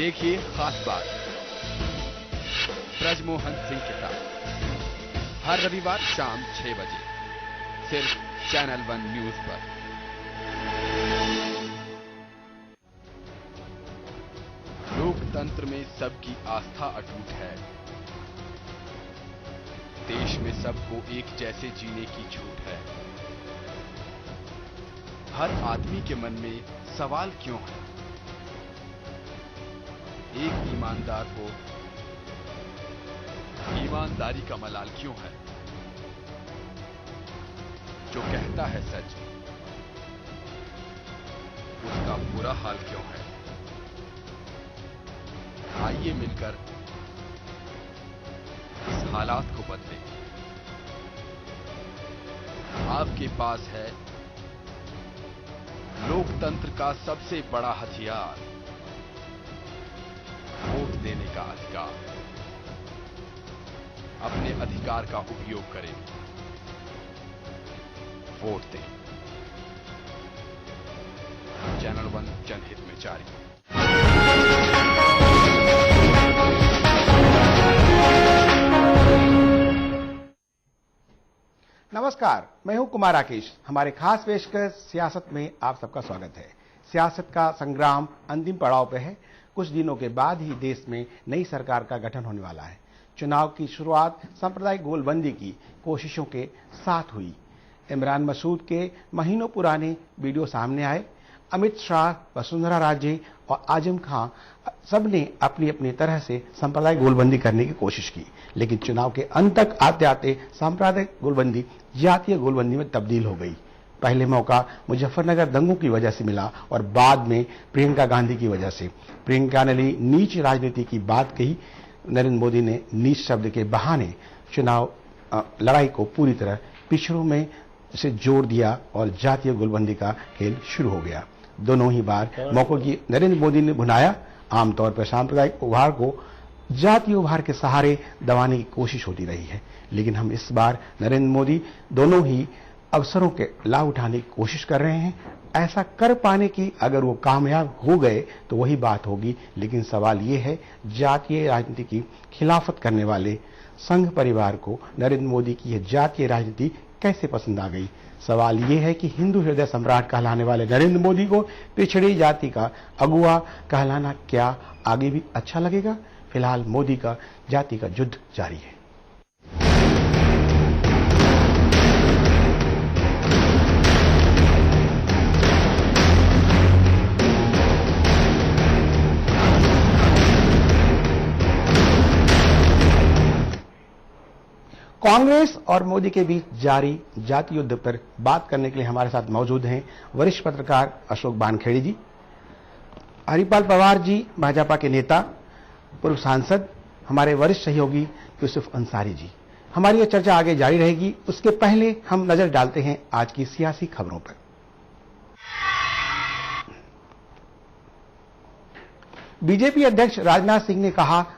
देखिए खास बात ब्रजमोहन सिंह के साथ हर रविवार शाम 6 बजे सिर्फ चैनल 1 न्यूज पर। लोकतंत्र में सबकी आस्था अटूट है। देश में सबको एक जैसे जीने की छूट है। हर आदमी के मन में सवाल क्यों है? एक ईमानदार को ईमानदारी का मलाल क्यों है? जो कहता है सच उसका बुरा हाल क्यों है? आइए मिलकर इस हालात को बदलें। आपके पास है लोकतंत्र का सबसे बड़ा हथियार, वोट देने का अधिकार। अपने अधिकार का उपयोग करें, वोट दें। चैनल 1 जनहित में जारी। नमस्कार, मैं हूं कुमार राकेश। हमारे खास पेशकश सियासत में आप सबका स्वागत है। सियासत का संग्राम अंतिम पड़ाव पे है। कुछ दिनों के बाद ही देश में नई सरकार का गठन होने वाला है। चुनाव की शुरुआत सांप्रदायिक गोलबंदी की कोशिशों के साथ हुई। इमरान मसूद के महीनों पुराने वीडियो सामने आए। अमित शाह, वसुंधरा राजे और आजम खां सबने अपनी अपनी तरह से सांप्रदायिक गोलबंदी करने की कोशिश की, लेकिन चुनाव के अंत तक आते आते सांप्रदायिक गोलबंदी जातीय गोलबंदी में तब्दील हो गई। पहले मौका मुजफ्फरनगर दंगों की वजह से मिला और बाद में प्रियंका गांधी की वजह से। प्रियंका ने नीच राजनीति की बात कही। नरेंद्र मोदी ने नीच शब्द के बहाने चुनाव लड़ाई को पूरी तरह पिछड़ों में से जोड़ दिया और जातीय गोलबंदी का खेल शुरू हो गया। दोनों ही बार मौकों की नरेंद्र मोदी ने भुनाया। आमतौर पर सांप्रदायिक उभार को जातीय उभार के सहारे दबाने की कोशिश होती रही है, लेकिन हम इस बार नरेंद्र मोदी दोनों ही अवसरों के लाभ उठाने की कोशिश कर रहे हैं। ऐसा कर पाने की अगर वो कामयाब हो गए तो वही बात होगी, लेकिन सवाल ये है जातीय राजनीति की खिलाफत करने वाले संघ परिवार को नरेंद्र मोदी की यह जातीय राजनीति कैसे पसंद आ गई। सवाल यह है कि हिंदू हृदय सम्राट कहलाने वाले नरेंद्र मोदी को पिछड़ी जाति का अगुआ कहलाना क्या आगे भी अच्छा लगेगा? फिलहाल मोदी का जाति का युद्ध जारी है। कांग्रेस और मोदी के बीच जारी जाति युद्ध पर बात करने के लिए हमारे साथ मौजूद हैं वरिष्ठ पत्रकार अशोक बानखेड़ी जी, हरिपाल पवार जी भाजपा के नेता, पूर्व सांसद, हमारे वरिष्ठ सहयोगी यूसुफ अंसारी जी। हमारी यह चर्चा आगे जारी रहेगी। उसके पहले हम नजर डालते हैं आज की सियासी खबरों पर। बीजेपी अध्यक्ष राजनाथ सिंह ने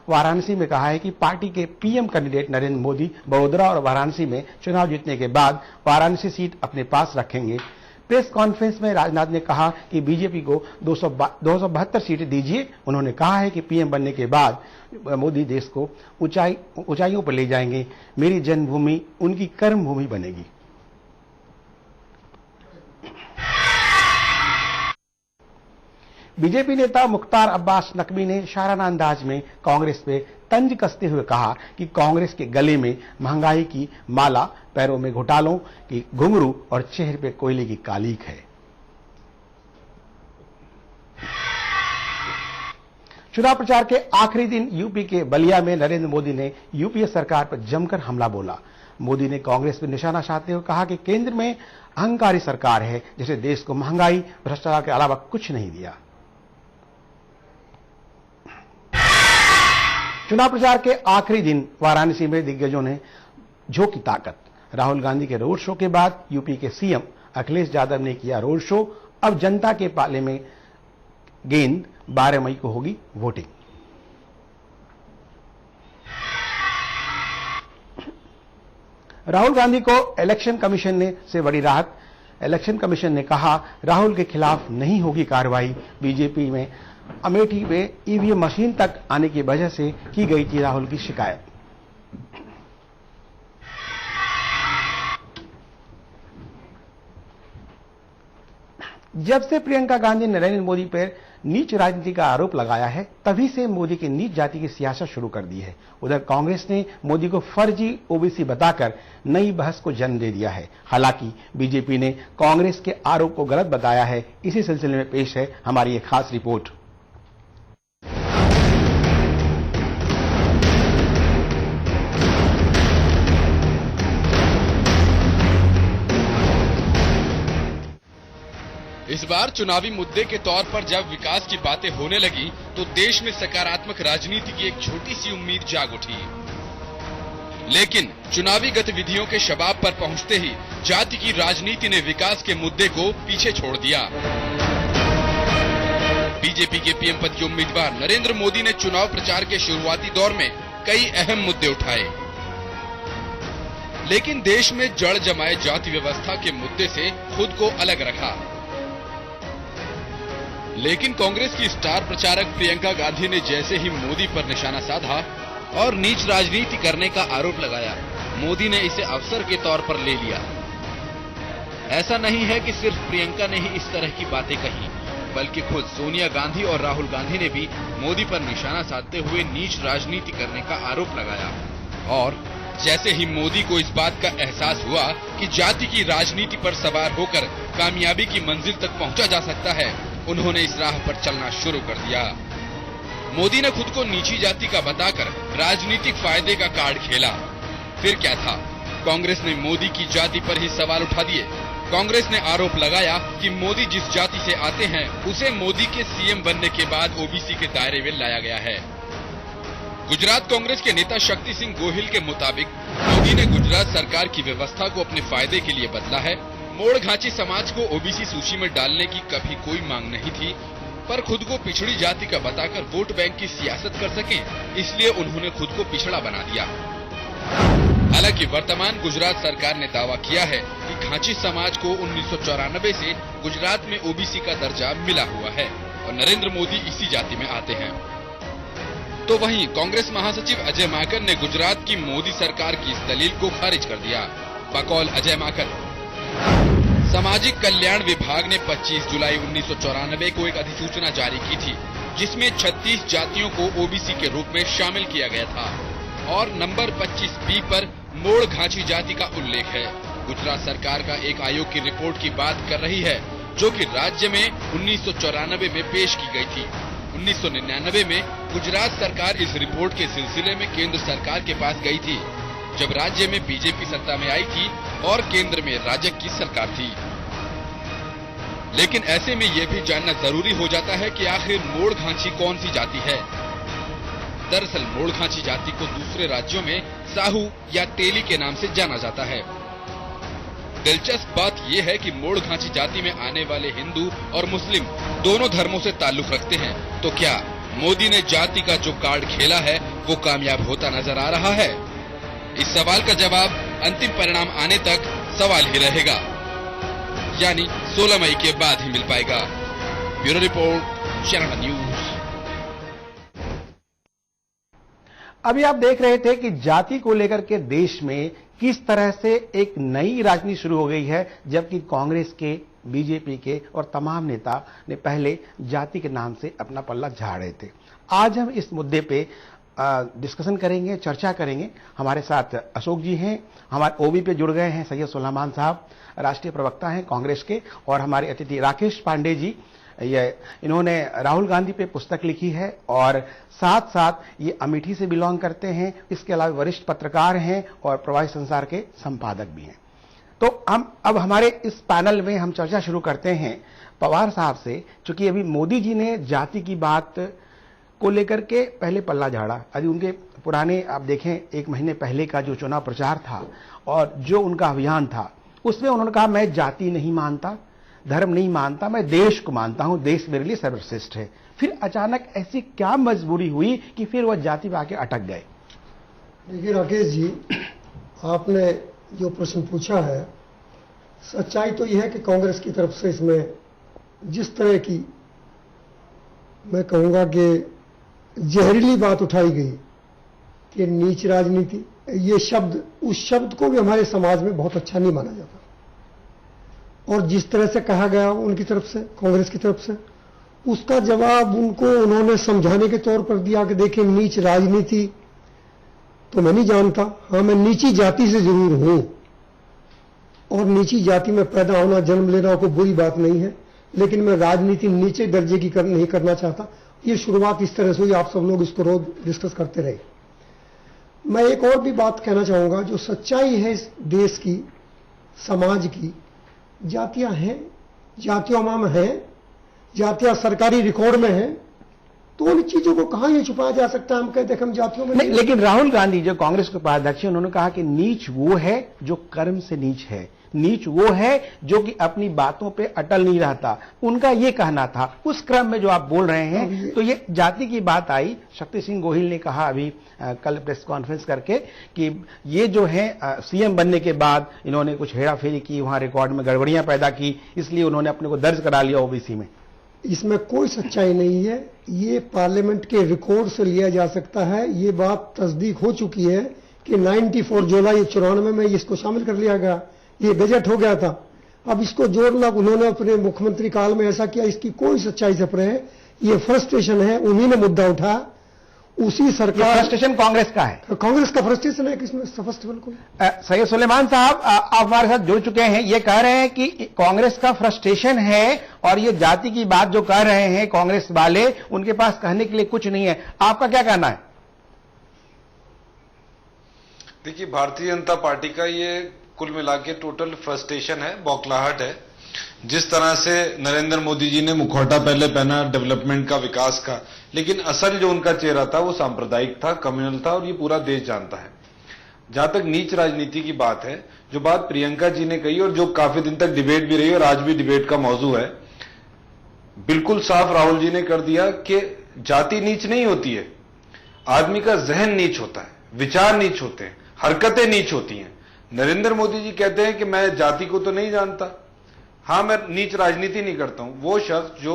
वाराणसी में कहा है कि पार्टी के पीएम कैंडिडेट नरेंद्र मोदी बड़ोदरा और वाराणसी में चुनाव जीतने के बाद वाराणसी सीट अपने पास रखेंगे। प्रेस कॉन्फ्रेंस में राजनाथ ने कहा कि बीजेपी को 272 सीटें दीजिए। उन्होंने कहा है कि पीएम बनने के बाद मोदी देश को ऊंचाइयों पर ले जाएंगे। मेरी जन्मभूमि उनकी कर्म भूमि बनेगी। बीजेपी नेता मुख्तार अब्बास नकवी ने शाराना अंदाज में कांग्रेस पे तंज कसते हुए कहा कि कांग्रेस के गले में महंगाई की माला, पैरों में घोटालों की घुंघरू और चेहरे पे कोयले की कालीक है। चुनाव प्रचार के आखिरी दिन यूपी के बलिया में नरेंद्र मोदी ने यूपीए सरकार पर जमकर हमला बोला। मोदी ने कांग्रेस पर निशाना साधते हुए कहा कि केंद्र में अहंकारी सरकार है जिसे देश को महंगाई, भ्रष्टाचार के अलावा कुछ नहीं दिया। चुनाव प्रचार के आखिरी दिन वाराणसी में दिग्गजों ने झोंकी ताकत। राहुल गांधी के रोड शो के बाद यूपी के सीएम अखिलेश यादव ने किया रोड शो। अब जनता के पाले में गेंद, 12 मई को होगी वोटिंग। राहुल गांधी को इलेक्शन कमीशन से बड़ी राहत। इलेक्शन कमीशन ने कहा राहुल के खिलाफ नहीं होगी कार्रवाई। बीजेपी में अमेठी में ईवीएम मशीन तक आने की वजह से की गई थी राहुल की शिकायत। जब से प्रियंका गांधी ने नरेंद्र मोदी पर नीच राजनीति का आरोप लगाया है, तभी से मोदी की नीच जाति की सियासत शुरू कर दी है। उधर कांग्रेस ने मोदी को फर्जी ओबीसी बताकर नई बहस को जन्म दे दिया है। हालांकि बीजेपी ने कांग्रेस के आरोप को गलत बताया है। इसी सिलसिले में पेश है हमारी एक खास रिपोर्ट। इस बार चुनावी मुद्दे के तौर पर जब विकास की बातें होने लगी तो देश में सकारात्मक राजनीति की एक छोटी सी उम्मीद जाग उठी। लेकिन चुनावी गतिविधियों के शबाब पर पहुंचते ही जाति की राजनीति ने विकास के मुद्दे को पीछे छोड़ दिया। बीजेपी के पीएम पद के उम्मीदवार नरेंद्र मोदी ने चुनाव प्रचार के शुरुआती दौर में कई अहम मुद्दे उठाए, लेकिन देश में जड़ जमाए जाति व्यवस्था के मुद्दे से खुद को अलग रखा। लेकिन कांग्रेस की स्टार प्रचारक प्रियंका गांधी ने जैसे ही मोदी पर निशाना साधा और नीच राजनीति करने का आरोप लगाया, मोदी ने इसे अवसर के तौर पर ले लिया। ऐसा नहीं है कि सिर्फ प्रियंका ने ही इस तरह की बातें कही, बल्कि खुद सोनिया गांधी और राहुल गांधी ने भी मोदी पर निशाना साधते हुए नीच राजनीति करने का आरोप लगाया। और जैसे ही मोदी को इस बात का एहसास हुआ कि जाति की राजनीति पर सवार होकर कामयाबी की मंजिल तक पहुंचा जा सकता है, उन्होंने इस राह पर चलना शुरू कर दिया। मोदी ने खुद को नीची जाति का बताकर राजनीतिक फायदे का कार्ड खेला। फिर क्या था, कांग्रेस ने मोदी की जाति पर ही सवाल उठा दिए। कांग्रेस ने आरोप लगाया कि मोदी जिस जाति से आते हैं उसे मोदी के सीएम बनने के बाद ओबीसी के दायरे में लाया गया है। गुजरात कांग्रेस के नेता शक्ति सिंह गोहिल के मुताबिक मोदी ने गुजरात सरकार की व्यवस्था को अपने फायदे के लिए बदला है। मोड़ घाची समाज को ओबीसी सूची में डालने की कभी कोई मांग नहीं थी, पर खुद को पिछड़ी जाति का बताकर वोट बैंक की सियासत कर सकें, इसलिए उन्होंने खुद को पिछड़ा बना दिया। हालांकि वर्तमान गुजरात सरकार ने दावा किया है कि घाची समाज को 1994 से गुजरात में ओबीसी का दर्जा मिला हुआ है और नरेंद्र मोदी इसी जाति में आते हैं। तो वहीं कांग्रेस महासचिव अजय माकन ने गुजरात की मोदी सरकार की इस दलील को खारिज कर दिया। बकौल अजय माकन, सामाजिक कल्याण विभाग ने 25 जुलाई 1994 को एक अधिसूचना जारी की थी, जिसमें 36 जातियों को ओबीसी के रूप में शामिल किया गया था और नंबर 25B पर मोड़ घाची जाति का उल्लेख है। गुजरात सरकार का एक आयोग की रिपोर्ट की बात कर रही है, जो कि राज्य में 1994 में पेश की गई थी। 1999 में गुजरात सरकार इस रिपोर्ट के सिलसिले में केंद्र सरकार के पास गई थी, जब राज्य में बीजेपी सत्ता में आई थी और केंद्र में राजग की सरकार थी। लेकिन ऐसे में यह भी जानना जरूरी हो जाता है कि आखिर मोड़ घाची कौन सी जाति है। दरअसल मोड़ घाची जाति को दूसरे राज्यों में साहू या टेली के नाम से जाना जाता है। दिलचस्प बात यह है कि मोड़ घाची जाति में आने वाले हिंदू और मुस्लिम दोनों धर्मों से ताल्लुक रखते हैं। तो क्या मोदी ने जाति का जो कार्ड खेला है वो कामयाब होता नजर आ रहा है? इस सवाल का जवाब अंतिम परिणाम आने तक सवाल ही रहेगा, यानी 16 मई के बाद ही मिल पाएगा। Bureau report, channel news. अभी आप देख रहे थे कि जाति को लेकर के देश में किस तरह से एक नई राजनीति शुरू हो गई है, जबकि कांग्रेस के, बीजेपी के और तमाम नेता ने पहले जाति के नाम से अपना पल्ला झाड़ रहे थे। आज हम इस मुद्दे पे डिस्कशन करेंगे, चर्चा करेंगे। हमारे साथ अशोक जी हैं, हमारे ओबी पे जुड़ गए हैं सैयद सुलेमान साहब, राष्ट्रीय प्रवक्ता हैं कांग्रेस के, और हमारे अतिथि राकेश पांडे जी, इन्होंने राहुल गांधी पे पुस्तक लिखी है और साथ साथ ये अमेठी से बिलोंग करते हैं। इसके अलावा वरिष्ठ पत्रकार हैं और प्रवासी संसार के संपादक भी हैं। तो हम अब हमारे इस पैनल में हम चर्चा शुरू करते हैं पवार साहब से, चूंकि अभी मोदी जी ने जाति की बात को लेकर के पहले पल्ला झाड़ा। अभी उनके पुराने आप देखें 1 महीने पहले का जो चुनाव प्रचार था और जो उनका अभियान था, उसमें उन्होंने कहा मैं जाति नहीं मानता, धर्म नहीं मानता, मैं देश को मानता हूं, देश मेरे लिए सर्वश्रेष्ठ है। फिर अचानक ऐसी क्या मजबूरी हुई कि फिर वह जाति पे आके अटक गए? देखिए राकेश जी, आपने जो प्रश्न पूछा है, सच्चाई तो यह है कि कांग्रेस की तरफ से इसमें जिस तरह की मैं कहूँगा कि जहरीली बात उठाई गई कि नीच राजनीति, ये शब्द, उस शब्द को भी हमारे समाज में बहुत अच्छा नहीं माना जाता। और जिस तरह से कहा गया उनकी तरफ से, कांग्रेस की तरफ से, उसका जवाब उन्होंने समझाने के तौर पर दिया कि देखिए नीच राजनीति तो मैं नहीं जानता, हाँ मैं नीची जाति से जरूर हूं, और नीची जाति में पैदा होना, जन्म लेना कोई बुरी बात नहीं है, लेकिन मैं राजनीति नीचे दर्जे की नहीं करना चाहता। ये शुरुआत इस तरह से हुई, आप सब लोग इसको रोज डिस्कस करते रहे। मैं एक और भी बात कहना चाहूंगा, जो सच्चाई है इस देश की, समाज की, जातियां हैं, जातियों में हैं, जातियां सरकारी रिकॉर्ड में हैं, तो उन चीजों को कहां ये छुपाया जा सकता है? हम कहते हैं हम जातियों में नहीं। लेकिन राहुल गांधी जो कांग्रेस के उपाध्यक्ष हैं, उन्होंने कहा कि नीच वो है जो कर्म से नीच है, नीच वो है जो कि अपनी बातों पे अटल नहीं रहता, उनका ये कहना था। उस क्रम में जो आप बोल रहे हैं, तो ये जाति की बात आई। शक्ति सिंह गोहिल ने कहा अभी कल प्रेस कॉन्फ्रेंस करके कि ये जो है सीएम बनने के बाद इन्होंने कुछ हेराफेरी की, वहां रिकॉर्ड में गड़बड़ियां पैदा की, इसलिए उन्होंने अपने को दर्ज करा लिया ओबीसी में। इसमें कोई सच्चाई नहीं है, ये पार्लियामेंट के रिकॉर्ड से लिया जा सकता है। ये बात तस्दीक हो चुकी है कि 94 जुलाई 94 में इसको शामिल कर लिया गया, ये बजट हो गया था। अब इसको जोड़ना उन्होंने अपने मुख्यमंत्री काल में ऐसा किया, इसकी कोई सच्चाई से परे है। ये फ्रस्ट्रेशन है, उन्हीं ने मुद्दा उठाया, उसी सरकार। फ्रस्ट्रेशन कांग्रेस का है, कांग्रेस का फ्रस्ट्रेशन है किसमें? स्पष्ट बिल्कुल। सैयद सुलेमान साहब, आप हमारे साथ जुड़ चुके हैं, ये कह रहे हैं कि कांग्रेस का फ्रस्ट्रेशन है और ये जाति की बात जो कर रहे हैं कांग्रेस वाले, उनके पास कहने के लिए कुछ नहीं है। आपका क्या कहना है? देखिए, भारतीय जनता पार्टी का ये कुल मिला के टोटल फ्रस्ट्रेशन है, बौखलाहट है। जिस तरह से नरेंद्र मोदी जी ने मुखौटा पहले पहना डेवलपमेंट का, विकास का, लेकिन असल जो उनका चेहरा था वो सांप्रदायिक था, कम्युनल था, और ये पूरा देश जानता है। जहां तक नीच राजनीति की बात है, जो बात प्रियंका जी ने कही और जो काफी दिन तक डिबेट भी रही और आज भी डिबेट का मौजू है, बिल्कुल साफ राहुल जी ने कर दिया कि जाति नीच नहीं होती है, आदमी का जहन नीच होता है, विचार नीच होते हैं, हरकतें नीच होती हैं। नरेंद्र मोदी जी कहते हैं कि मैं जाति को तो नहीं जानता, हां मैं नीच राजनीति नहीं करता हूं। वो शख्स जो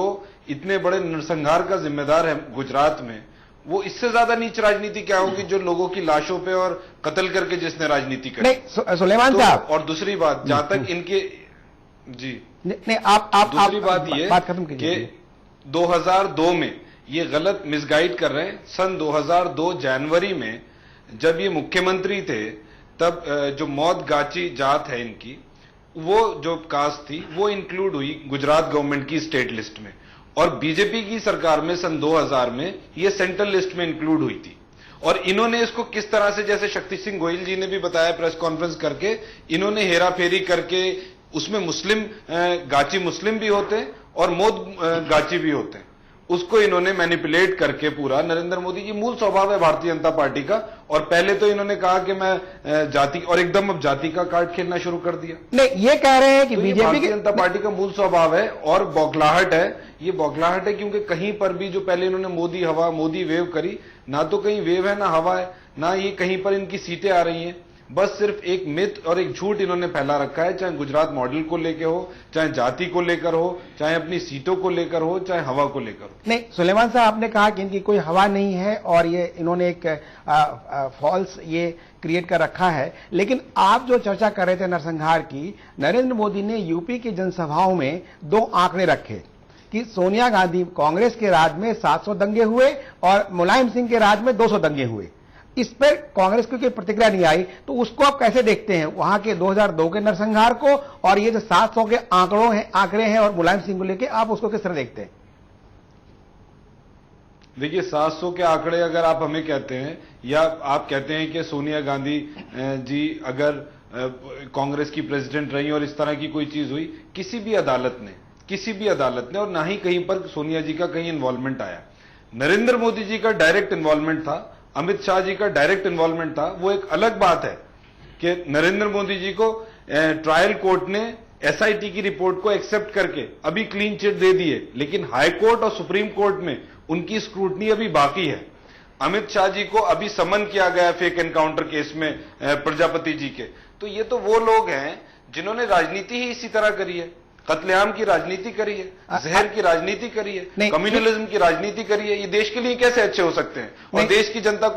इतने बड़े नरसंहार का जिम्मेदार है गुजरात में, वो इससे ज्यादा नीच राजनीति क्या होगी जो लोगों की लाशों पे और कत्ल करके जिसने राजनीति करी। नहीं सुलेमान साहब, और दूसरी बात, जहां तक इनके जी नहीं आप दूसरी बात ये बात खत्म कीजिए कि 2002 में ये गलत मिसगाइड कर रहे हैं। सन 2002 जनवरी में जब ये मुख्यमंत्री थे, तब जो मौत गाची जात है इनकी, वो जो कास्ट थी वो इंक्लूड हुई गुजरात गवर्नमेंट की स्टेट लिस्ट में, और बीजेपी की सरकार में सन 2000 में ये सेंट्रल लिस्ट में इंक्लूड हुई थी। और इन्होंने इसको किस तरह से, जैसे शक्ति सिंह गोहिल जी ने भी बताया प्रेस कॉन्फ्रेंस करके, इन्होंने हेरा फेरी करके उसमें मुस्लिम गाची मुस्लिम भी होते हैं और मोद गाची भी होते हैं, उसको इन्होंने मैनिपुलेट करके पूरा। नरेंद्र मोदी जी मूल स्वभाव है भारतीय जनता पार्टी का, और पहले तो इन्होंने कहा कि मैं जाति, और एकदम अब जाति का कार्ड खेलना शुरू कर दिया। नहीं, ये कह रहे हैं कि तो बीजेपी भारतीय जनता पार्टी का मूल स्वभाव है और बौखलाहट है। ये बौखलाहट है क्योंकि कहीं पर भी जो पहले इन्होंने मोदी हवा, मोदी वेव करी, ना तो कहीं वेव है ना हवा है, ना ये कहीं पर इनकी सीटें आ रही हैं। बस सिर्फ एक मिथ और एक झूठ इन्होंने फैला रखा है, चाहे गुजरात मॉडल को लेकर हो, चाहे जाति को लेकर हो, चाहे अपनी सीटों को लेकर हो, चाहे हवा को लेकर हो। नहीं सुलेमान साहब, आपने कहा कि इनकी कोई हवा नहीं है और ये इन्होंने एक फॉल्स ये क्रिएट कर रखा है। लेकिन आप जो चर्चा कर रहे थे नरसंहार की, नरेंद्र मोदी ने यूपी की जनसभाओं में 2 आंकड़े रखे कि सोनिया गांधी कांग्रेस के राज में 700 दंगे हुए और मुलायम सिंह के राज में 200 दंगे हुए। इस पर कांग्रेस की कोई प्रतिक्रिया नहीं आई, तो उसको आप कैसे देखते हैं, वहां के 2002 के नरसंहार को, और ये जो 700 के आंकड़े हैं और मुलायम सिंह को लेके, आप उसको किस तरह देखते हैं? देखिए, 700 के आंकड़े अगर आप हमें कहते हैं, या आप कहते हैं कि सोनिया गांधी जी अगर कांग्रेस की प्रेसिडेंट रही और इस तरह की कोई चीज हुई, किसी भी अदालत ने, और ना ही कहीं पर सोनिया जी का कहीं इन्वॉल्वमेंट आया। नरेंद्र मोदी जी का डायरेक्ट इन्वॉल्वमेंट था, अमित शाह जी का डायरेक्ट इन्वॉल्वमेंट था। वो एक अलग बात है कि नरेंद्र मोदी जी को ट्रायल कोर्ट ने एसआईटी की रिपोर्ट को एक्सेप्ट करके अभी क्लीन चिट दे दी है, लेकिन हाई कोर्ट और सुप्रीम कोर्ट में उनकी स्क्रूटनी अभी बाकी है। अमित शाह जी को अभी समन किया गया फेक एनकाउंटर केस में प्रजापति जी के। तो ये तो वो लोग हैं जिन्होंने राजनीति ही इसी तरह करी है। कत्लेआम की राजनीति करी है, जहर की राजनीति करी है, नहीं, कम्युनलिज्म की राजनीति करी है। ये देश के लिए कैसे अच्छे हो सकते हैं? और देश की जनता